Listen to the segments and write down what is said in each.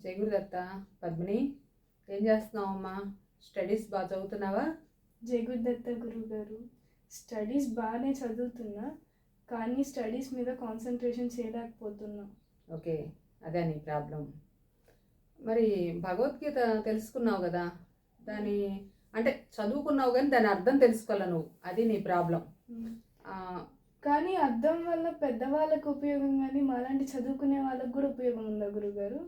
జై గురుదత్త. పద్మిని, ఏం చేస్తున్నావమ్మా? స్టడీస్ బాగా చదువుతున్నావా? జై గురుదత్త గురుగారు. స్టడీస్ బాగానే చదువుతున్నా, కానీ స్టడీస్ మీద కాన్సన్ట్రేషన్ చేయలేకపోతున్నా. ఓకే, అదే నీ ప్రాబ్లం. మరి భగవద్గీత తెలుసుకున్నావు కదా, దాని అంటే చదువుకున్నావు కానీ దాని అర్థం తెలుసుకోవాలి నువ్వు, అది నీ ప్రాబ్లం. కానీ అర్థం వల్ల పెద్దవాళ్ళకు ఉపయోగం, కానీ మాలాంటి చదువుకునే వాళ్ళకు కూడా ఉపయోగం ఉందా గురుగారు?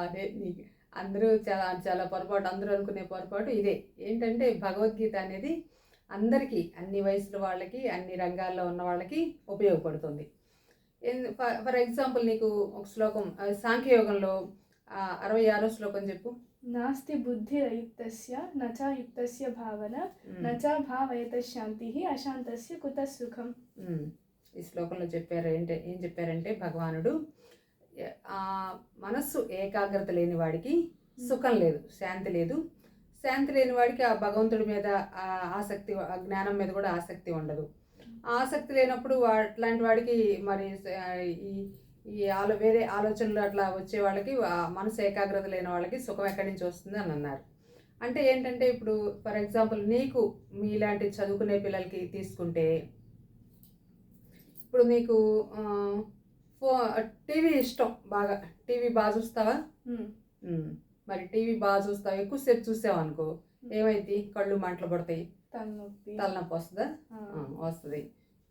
అదే నీకు అందరూ చాలా చాలా పొరపాటు, అందరూ అనుకునే పొరపాటు ఇదే. ఏంటంటే భగవద్గీత అనేది అందరికీ, అన్ని వయసుల వాళ్ళకి, అన్ని రంగాల్లో ఉన్న వాళ్ళకి ఉపయోగపడుతుంది. ఫర్ ఎగ్జాంపుల్ నీకు ఒక శ్లోకం, సాంఖ్యయోగంలో 66వ శ్లోకం చెప్పు. నాస్తి బుద్ధిరయుక్తస్య నచ యుక్తస్య భావన నచ భావయత శాంతి అశాంతస్య కుత సుఖం. ఈ శ్లోకంలో ఏం చెప్పారంటే భగవానుడు, మనస్సు ఏకాగ్రత లేని వాడికి సుఖం లేదు, శాంతి లేదు. శాంతి లేని వాడికి ఆ భగవంతుడి మీద ఆసక్తి, ఆ జ్ఞానం మీద కూడా ఆసక్తి ఉండదు. ఆసక్తి లేనప్పుడు అట్లాంటి వాడికి మరి ఈ వేరే ఆలోచనలు అట్లా వచ్చే వాళ్ళకి, మనసు ఏకాగ్రత లేని వాళ్ళకి సుఖం ఎక్కడి నుంచి వస్తుంది అని అన్నారు. అంటే ఏంటంటే ఇప్పుడు ఫర్ ఎగ్జాంపుల్ నీకు మీలాంటి చదువుకునే పిల్లలకి తీసుకుంటే, ఇప్పుడు నీకు టీవీ ఇష్టం, బాగా టీవీ బాగా చూస్తావా? మరి టీవీ బాగా చూస్తావు, ఎక్కువసేపు చూసావు అనుకో ఏమైంది? కళ్ళు మంటలు పడతాయి, తలనొప్పి వస్తుందా? వస్తుంది.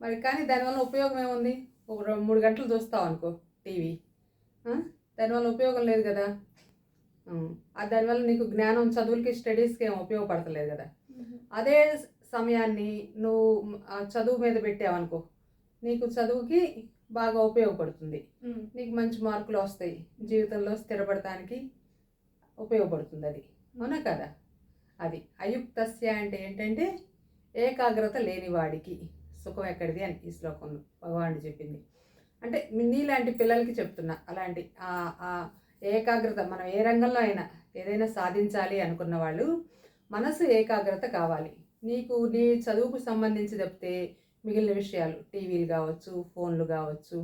మరి కానీ దానివల్ల ఉపయోగం ఏముంది? ఒక 3 గంటలు చూస్తావు అనుకో టీవీ, దానివల్ల ఉపయోగం లేదు కదా. దానివల్ల నీకు జ్ఞానం, చదువులకి, స్టడీస్కి ఏం ఉపయోగపడతలేదు కదా. అదే సమయాన్ని నువ్వు చదువు మీద పెట్టావనుకో, నీకు చదువుకి బాగా ఉపయోగపడుతుంది, నీకు మంచి మార్కులు వస్తాయి, జీవితంలో స్థిరపడటానికి ఉపయోగపడుతుంది. అది అవునా కదా? అది అయుక్తస్య అంటే ఏంటంటే ఏకాగ్రత లేని వాడికి సుఖం ఎక్కడిది అని ఈ శ్లోకంలో భగవానుడు చెప్పింది. అంటే నీలాంటి పిల్లలకి చెప్తున్నా, అలాంటి ఏకాగ్రత, మనం ఏ రంగంలో అయినా ఏదైనా సాధించాలి అనుకున్న వాళ్ళు మనసు ఏకాగ్రత కావాలి. నీకు నీ చదువుకు సంబంధించి తప్పితే మిగిలిన విషయాలు, టీవీలు కావచ్చు, ఫోన్లు కావచ్చు,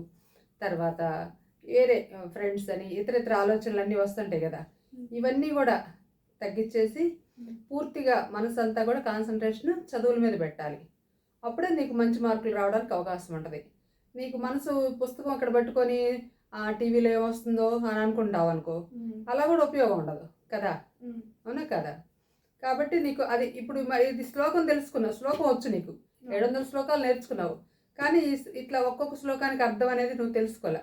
తర్వాత వేరే ఫ్రెండ్స్ అని ఇతర ఆలోచనలు అన్నీ వస్తుంటాయి కదా, ఇవన్నీ కూడా తగ్గించేసి పూర్తిగా మనసు అంతా కూడా కాన్సన్ట్రేషన్ చదువుల మీద పెట్టాలి. అప్పుడే నీకు మంచి మార్కులు రావడానికి అవకాశం ఉంటుంది. నీకు మనసు పుస్తకం అక్కడ పట్టుకొని టీవీలో ఏమొస్తుందో అని అనుకుంటావు అనుకో, అలా కూడా ఉపయోగం ఉండదు కదా. అవునా కదా? కాబట్టి నీకు అది ఇప్పుడు ఇది శ్లోకం తెలుసుకున్నావు, శ్లోకం వచ్చు, నీకు 700 శ్లోకాలు నేర్చుకున్నావు, కానీ ఇట్లా ఒక్కొక్క శ్లోకానికి అర్థం అనేది నువ్వు తెలుసుకోలే.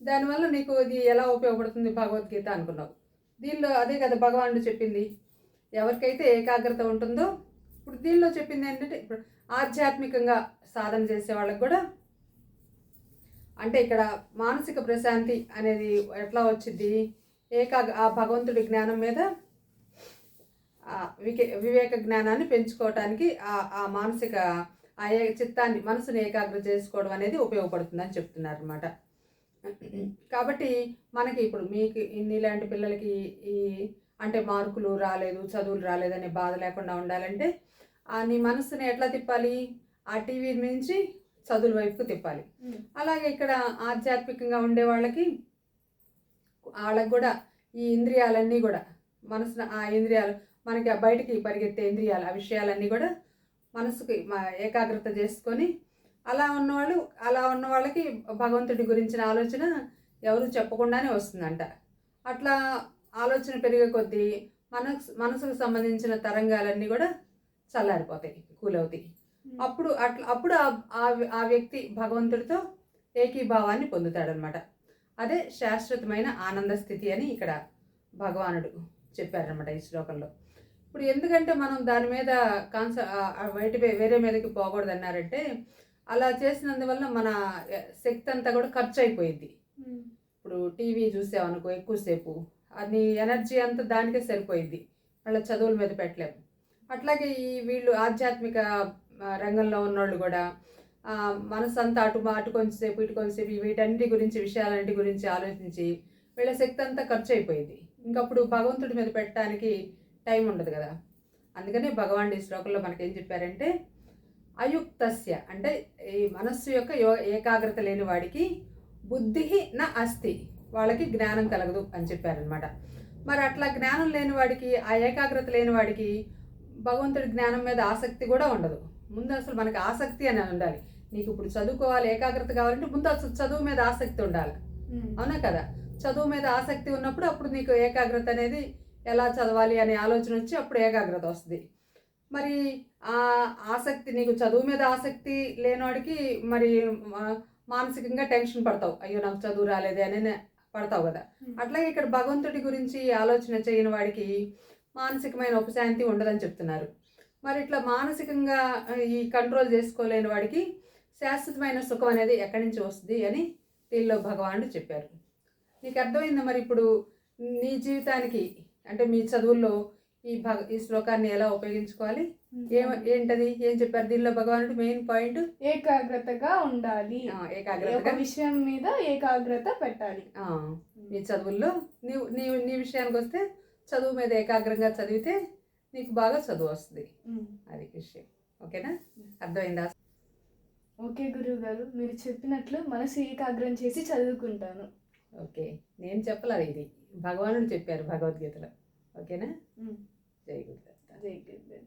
దానివల్ల నీకు ఇది ఎలా ఉపయోగపడుతుంది భగవద్గీత అనుకున్నావు. దీనిలో అదే కదా భగవానుడు చెప్పింది, ఎవరికైతే ఏకాగ్రత ఉంటుందో. ఇప్పుడు దీనిలో చెప్పింది ఏంటంటే, ఇప్పుడు ఆధ్యాత్మికంగా సాధన చేసే వాళ్ళకి కూడా, అంటే ఇక్కడ మానసిక ప్రశాంతి అనేది ఎట్లా వచ్చింది? ఆ భగవంతుడి జ్ఞానం మీద వివేక జ్ఞానాన్ని పెంచుకోవటానికి, ఆ మానసిక చిత్తాన్ని, మనసుని ఏకాగ్రత చేసుకోవడం అనేది ఉపయోగపడుతుందని చెప్తున్నారు అన్నమాట. కాబట్టి మనకి ఇప్పుడు మీకు ఇలాంటి పిల్లలకి అంటే మార్కులు రాలేదు, చదువులు రాలేదనే బాధ లేకుండా ఉండాలంటే నీ మనసుని ఎట్లా తిప్పాలి? ఆ టీవీ నుంచి చదువుల వైపుకు తిప్పాలి. అలాగే ఇక్కడ ఆధ్యాత్మికంగా ఉండే వాళ్ళకి కూడా ఈ ఇంద్రియాలన్నీ కూడా, మనసున ఆ ఇంద్రియాలు, మనకి బయటికి పరిగెత్తే ఇంద్రియాలు, ఆ విషయాలన్నీ కూడా మనసుకి ఏకాగ్రత చేసుకొని, అలా ఉన్న వాళ్ళకి భగవంతుడి గురించిన ఆలోచన ఎవరు చెప్పకుండానే వస్తుందంట. అట్లా ఆలోచన పెరిగే కొద్దీ మనసుకు సంబంధించిన తరంగాలన్నీ కూడా చల్లారిపోతాయి, కూలవుతాయి. అప్పుడు ఆ వ్యక్తి భగవంతుడితో ఏకీభావాన్ని పొందుతాడనమాట. అదే శాశ్వతమైన ఆనంద స్థితి అని ఇక్కడ భగవానుడు చెప్పారనమాట ఈ శ్లోకంలో. ఇప్పుడు ఎందుకంటే మనం దాని మీద వేరే మీదకి పోకూడదు అన్నారంటే, అలా చేసినందువల్ల మన శక్తి అంతా కూడా ఖర్చు అయిపోయింది. ఇప్పుడు టీవీ చూసామనుకో ఎక్కువసేపు, అది ఎనర్జీ అంతా దానికే సరిపోయింది, వాళ్ళ చదువుల మీద పెట్టలేము. అట్లాగే వీళ్ళు ఆధ్యాత్మిక రంగంలో ఉన్నవాళ్ళు కూడా మనసు అంతా అటు కొంచెంసేపు ఇటు కొంచెంసేపు వీటన్నిటి గురించి, విషయాలన్నిటి గురించి ఆలోచించి వీళ్ళ శక్తి అంతా ఖర్చు అయిపోయింది. ఇంకప్పుడు భగవంతుడి మీద పెట్టడానికి టైం ఉండదు కదా. అందుకనే భగవానుడు ఈ శ్లోకంలో మనకేం చెప్పారంటే, అయుక్తస్య అంటే ఈ మనస్సు యొక్క ఏకాగ్రత లేని వాడికి బుద్ధి నా అస్తి, వాళ్ళకి జ్ఞానం కలగదు అని చెప్పారనమాట. మరి అట్లా జ్ఞానం లేని వాడికి, ఆ ఏకాగ్రత లేని వాడికి భగవంతుడి జ్ఞానం మీద ఆసక్తి కూడా ఉండదు. ముందు అసలు మనకి ఆసక్తి అనేది ఉండాలి. నీకు ఇప్పుడు చదువుకోవాలి, ఏకాగ్రత కావాలంటే ముందు అసలు చదువు మీద ఆసక్తి ఉండాలి. అవునా కదా? చదువు మీద ఆసక్తి ఉన్నప్పుడు అప్పుడు నీకు ఏకాగ్రత అనేది ఎలా చదవాలి అనే ఆలోచన వచ్చి అప్పుడు ఏకాగ్రత వస్తుంది. మరి ఆ ఆసక్తి, నీకు చదువు మీద ఆసక్తి లేనివాడికి మరి మానసికంగా టెన్షన్ పడతావు, అయ్యో నాకు చదువు రాలేదే అని పడతావు కదా. అట్లాగే ఇక్కడ భగవంతుడి గురించి ఆలోచన చేయని వాడికి మానసికమైన ఉపశాంతి ఉండదని చెప్తున్నారు. మరి ఇట్లా మానసికంగా ఈ కంట్రోల్ చేసుకోలేని వాడికి శాశ్వతమైన సుఖం అనేది ఎక్కడి నుంచి వస్తుంది అని దీనిలో భగవానుడు చెప్పారు. నీకు అర్థమైందా? మరి ఇప్పుడు నీ జీవితానికి అంటే మీ చదువుల్లో ఈ శ్లోకాన్ని ఎలా ఉపయోగించుకోవాలి, ఏంటది, ఏం చెప్పారు దీనిలో భగవానుడు? మెయిన్ పాయింట్ ఏకాగ్రతగా ఉండాలి, ఏకాగ్రత విషయం మీద ఏకాగ్రత పెట్టాలి. నీ చదువుల్లో నీ విషయానికి వస్తే చదువు మీద ఏకాగ్రంగా చదివితే నీకు బాగా చదువు వస్తుంది. అది విషయం. ఓకేనా? అర్థమైందా? ఓకే గురువు గారు, మీరు చెప్పినట్లు మనసు ఏకాగ్రం చేసి చదువుకుంటాను. ఓకే, నేను చెప్పలేదు, ఇది భగవానుడు చెప్పారు భగవద్గీతలో. ఓకేనా? జై గురుదేవ్.